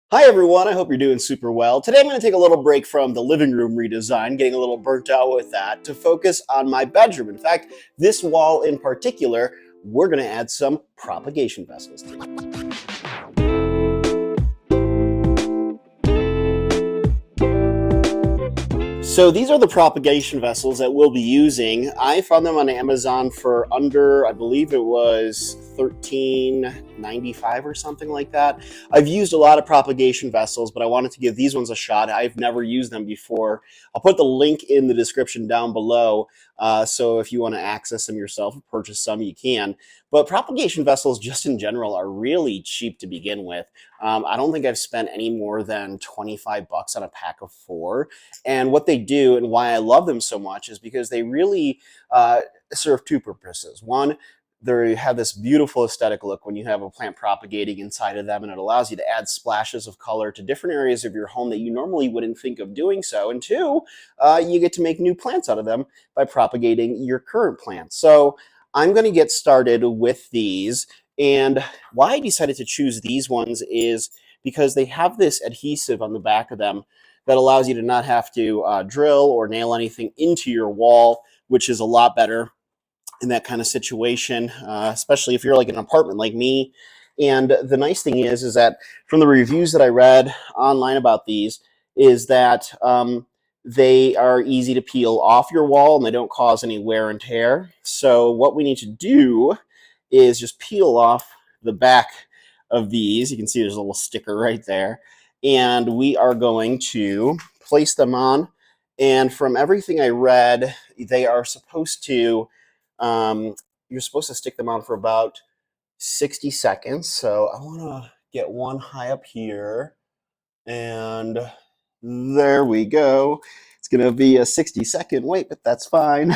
Hi everyone, I hope you're doing super well. Today I'm going to take a little break from the living room redesign, getting a little burnt out with that, to focus on my bedroom. In fact, this wall in particular, we're going to add some propagation vessels to. So these are the propagation vessels that we'll be using. I found them on Amazon for under, I believe it was $13.95 or something like that. I've used a lot of propagation vessels, but I wanted to give these ones a shot. I've never used them before. I'll put the link in the description down below. So if you want to access them yourself or purchase some, you can. But propagation vessels just in general are really cheap to begin with. I don't think I've spent any more than 25 bucks on a pack of 4. And what they do and why I love them so much is because they really serve two purposes. One, they have this beautiful aesthetic look when you have a plant propagating inside of them, and it allows you to add splashes of color to different areas of your home that you normally wouldn't think of doing so. And two, you get to make new plants out of them by propagating your current plants. So I'm going to get started with these. And why I decided to choose these ones is because they have this adhesive on the back of them that allows you to not have to drill or nail anything into your wall, which is a lot better in that kind of situation, especially if you're like an apartment like me. And the nice thing is that from the reviews that I read online about these, is that they are easy to peel off your wall and they don't cause any wear and tear. So what we need to do is just peel off the back of these. You can see there's a little sticker right there. And we are going to place them on. And from everything I read, they are supposed to you're supposed to stick them on for about 60 seconds. So I want to get one high up here. And there we go. It's going to be a 60-second wait, but that's fine.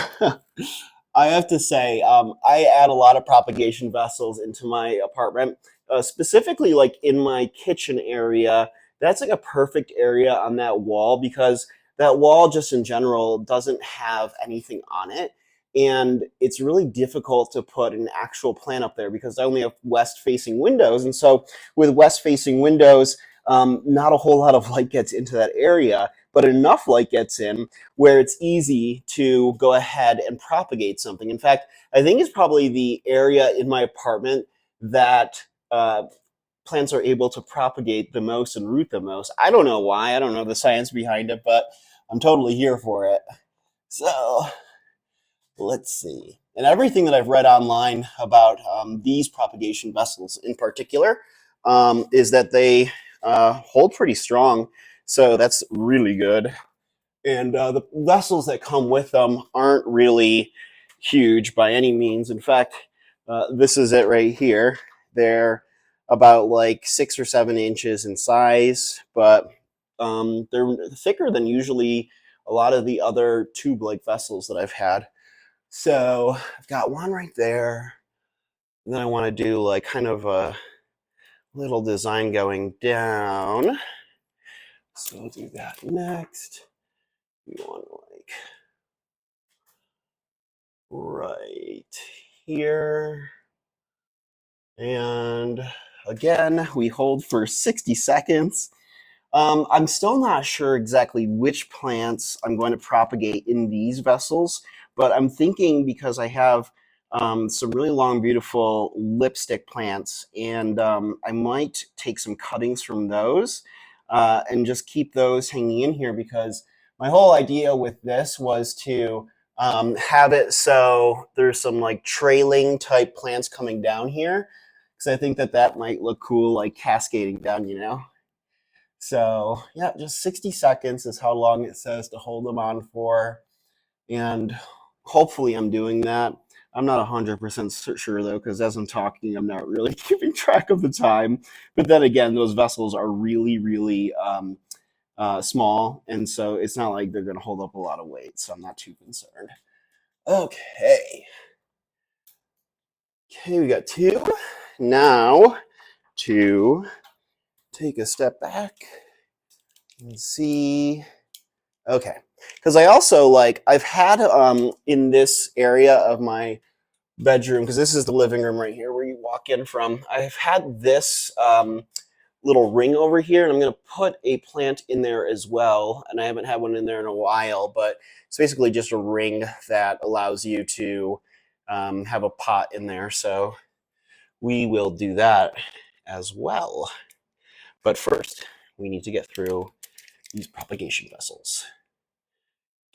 I have to say, I add a lot of propagation vessels into my apartment, specifically like in my kitchen area. That's like a perfect area on that wall because that wall just in general doesn't have anything on it. And it's really difficult to put an actual plant up there because I only have west facing windows. And so with west facing windows, not a whole lot of light gets into that area, but enough light gets in where it's easy to go ahead and propagate something. In fact, I think it's probably the area in my apartment that plants are able to propagate the most and root the most. I don't know why. I don't know the science behind it, but I'm totally here for it. So let's see. And everything that I've read online about these propagation vessels in particular is that they hold pretty strong. So that's really good. And the vessels that come with them aren't really huge by any means. In fact, this is it right here. They're about like 6 or 7 inches in size, but they're thicker than usually a lot of the other tube-like vessels that I've had. So I've got one right there. And then I want to do like kind of a little design going down. So we'll do that next. We want like right here. And again, we hold for 60 seconds. I'm still not sure exactly which plants I'm going to propagate in these vessels, but I'm thinking because I have some really long, beautiful lipstick plants, and I might take some cuttings from those and just keep those hanging in here because my whole idea with this was to have it so there's some like trailing type plants coming down here because I think that that might look cool, like cascading down, you know? So yeah, just 60 seconds is how long it says to hold them on for. And hopefully I'm doing that. I'm not 100% sure though, because as I'm talking, I'm not really keeping track of the time. But then again, those vessels are really, really small. And so it's not like they're going to hold up a lot of weight. So I'm not too concerned. Okay. Okay, we got 2. Now to take a step back and see. Okay, because I also like I've had in this area of my bedroom, because this is the living room right here where you walk in from. I've had this little ring over here, and I'm going to put a plant in there as well. And I haven't had one in there in a while, but it's basically just a ring that allows you to have a pot in there. So we will do that as well. But first, we need to get through these propagation vessels.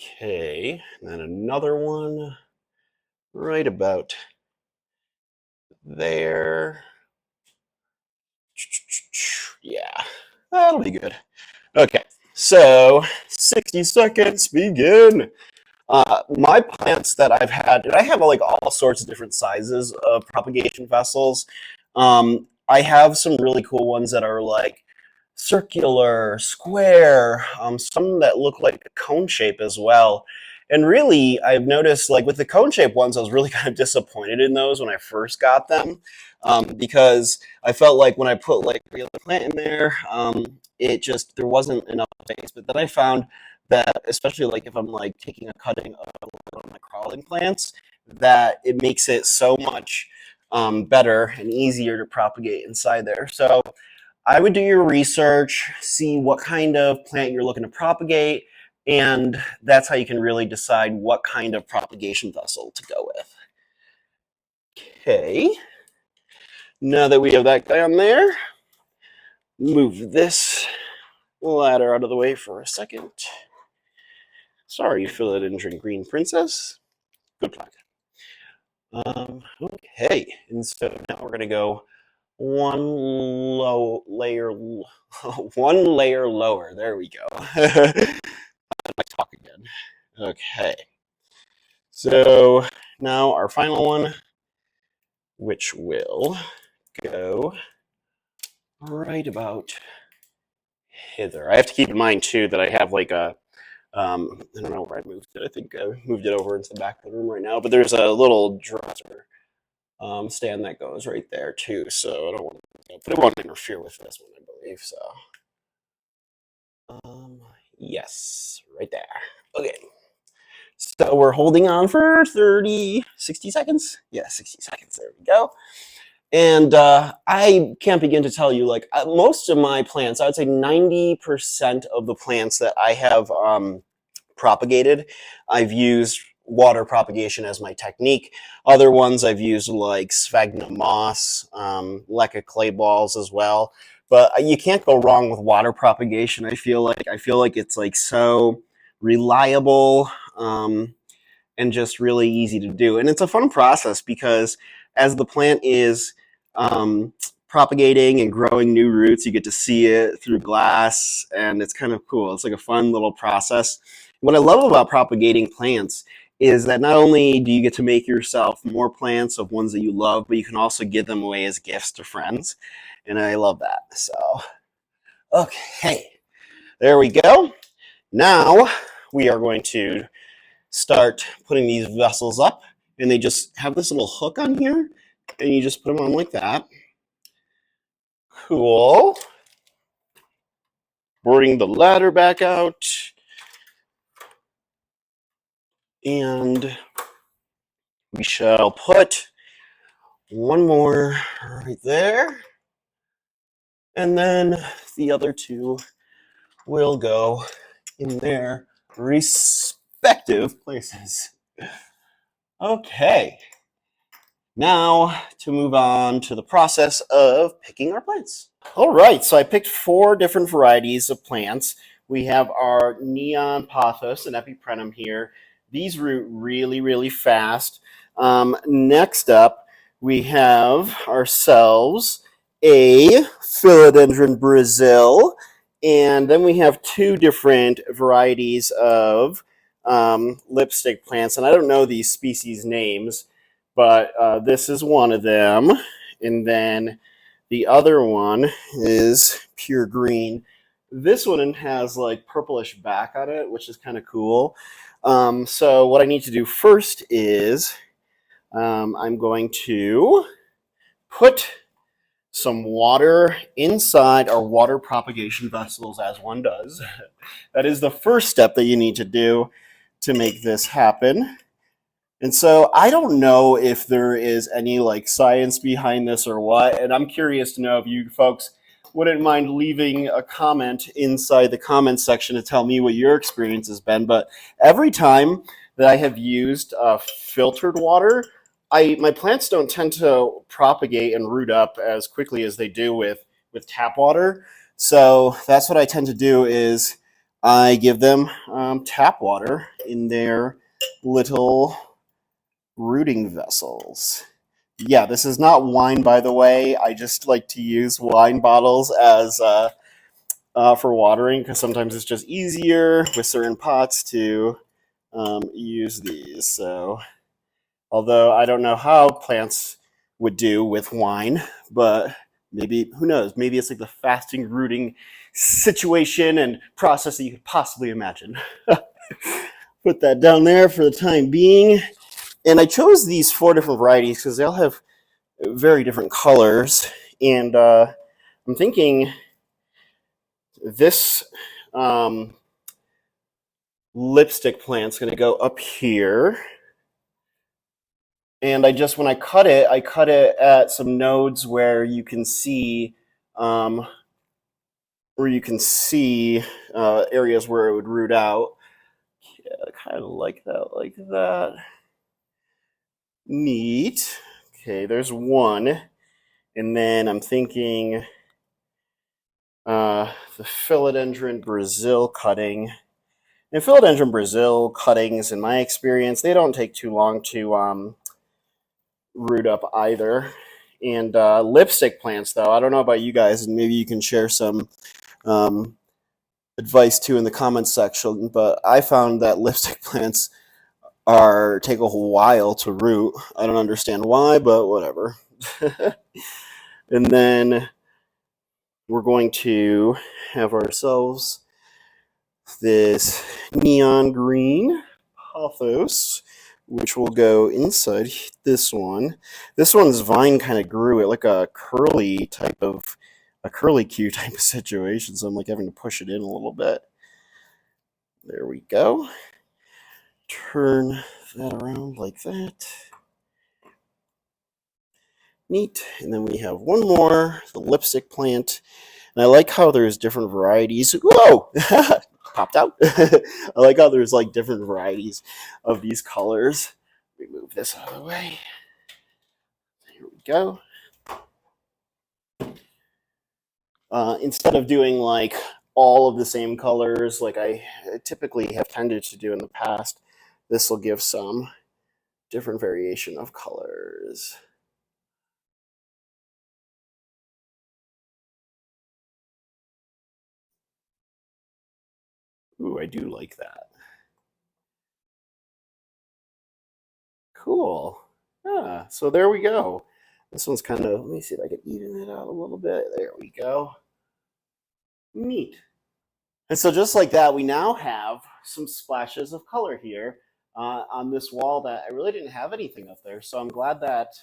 Okay, and then another one right about there. Yeah, that'll be good. Okay, so 60 seconds, begin. My plants that I've had, and I have like all sorts of different sizes of propagation vessels. I have some really cool ones that are like circular, square, some that look like a cone shape as well. And really, I've noticed like with the cone shape ones, I was really kind of disappointed in those when I first got them, because I felt like when I put like a real plant in there, it just there wasn't enough space. But then I found that, especially like if I'm like taking a cutting of one of my crawling plants, that it makes it so much better and easier to propagate inside there. So I would do your research, see what kind of plant you're looking to propagate, and that's how you can really decide what kind of propagation vessel to go with. Okay, now that we have that guy on there, move this ladder out of the way for a second. Sorry, philodendron green princess. Good luck. Okay, and so now we're gonna go one layer lower. There we go. I talk again. Okay. So now our final one, which will go right about hither. I have to keep in mind too that I have like a I don't know where I moved it. I think I moved it over into the back of the room right now. But there's a little dresser stand that goes right there too. So I don't want to, but it won't interfere with this one, I believe. So yes, right there. Okay. So we're holding on for 60 seconds. Yeah, 60 seconds. There we go. And I can't begin to tell you, like most of my plants, I would say 90% of the plants that I have propagated, I've used water propagation as my technique. Other ones I've used like sphagnum moss, leca clay balls as well. But you can't go wrong with water propagation. I feel like it's like so reliable. And just really easy to do. And it's a fun process because as the plant is propagating and growing new roots, you get to see it through glass, and it's kind of cool. It's like a fun little process. What I love about propagating plants is that not only do you get to make yourself more plants of ones that you love, but you can also give them away as gifts to friends. And I love that. So, okay, there we go. Now we are going to start putting these vessels up, and they just have this little hook on here, and you just put them on like that. Cool. Bring the ladder back out, and we shall put one more right there, and then the other two will go in their respective places. Okay. Now to move on to the process of picking our plants. All right, so I picked 4 different varieties of plants. We have our neon pothos and epiprenum here. These root really, really fast. Next up, we have ourselves a philodendron Brazil, and then we have 2 different varieties of lipstick plants, and I don't know these species names, but this is one of them, and then the other one is pure green. This one has like purplish back on it, which is kind of cool. So what I need to do first is I'm going to put some water inside our water propagation vessels, as one does. That is the first step that you need to do to make this happen. And so I don't know if there is any like science behind this or what, and I'm curious to know if you folks wouldn't mind leaving a comment inside the comment section to tell me what your experience has been. But every time that I have used filtered water, my plants don't tend to propagate and root up as quickly as they do with tap water. So that's what I tend to do is I give them tap water in their little rooting vessels. Yeah, this is not wine, by the way. I just like to use wine bottles as for watering because sometimes it's just easier with certain pots to use these. So, although I don't know how plants would do with wine, but maybe, who knows? Maybe it's like the fasting rooting situation and process that you could possibly imagine. Put that down there for the time being. And I chose these 4 different varieties because they all have very different colors. And I'm thinking this lipstick plant's going to go up here. And when I cut it at some nodes where you can see areas where it would root out. Yeah, kind of like that. Neat. Okay, there's one. And then I'm thinking the philodendron Brazil cutting. And philodendron Brazil cuttings, in my experience, they don't take too long to root up either. And lipstick plants, though, I don't know about you guys, and maybe you can share some advice too in the comments section, but I found that lipstick plants take a while to root. I don't understand why, but whatever. And then we're going to have ourselves this neon green pothos, which will go inside this one. This one's vine kind of grew at like a curly Q type of situation, so I'm like having to push it in a little bit. There we go. Turn that around like that. Neat. And then we have one more, the lipstick plant. And I like how there's different varieties. Whoa! Popped out. I like how there's like different varieties of these colors. Let me move this out of the way. Here we go. Instead of doing like all of the same colors like I typically have tended to do in the past, this will give some different variation of colors. Ooh, I do like that. Cool. Yeah, so there we go. This one's kind of, let me see if I can even it out a little bit. There we go. Neat. And so just like that, we now have some splashes of color here on this wall that I really didn't have anything up there. So I'm glad that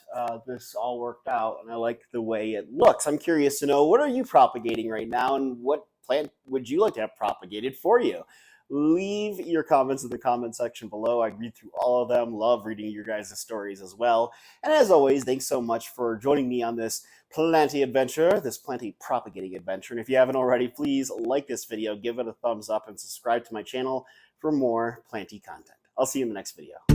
this all worked out, and I like the way it looks. I'm curious to know, what are you propagating right now, and what plant would you like to have propagated for you? Leave your comments in the comment section below. I read through all of them. Love reading your guys' stories as well. And as always, thanks so much for joining me on this planty adventure, this planty propagating adventure. And if you haven't already, please like this video, give it a thumbs up, and subscribe to my channel for more planty content. I'll see you in the next video.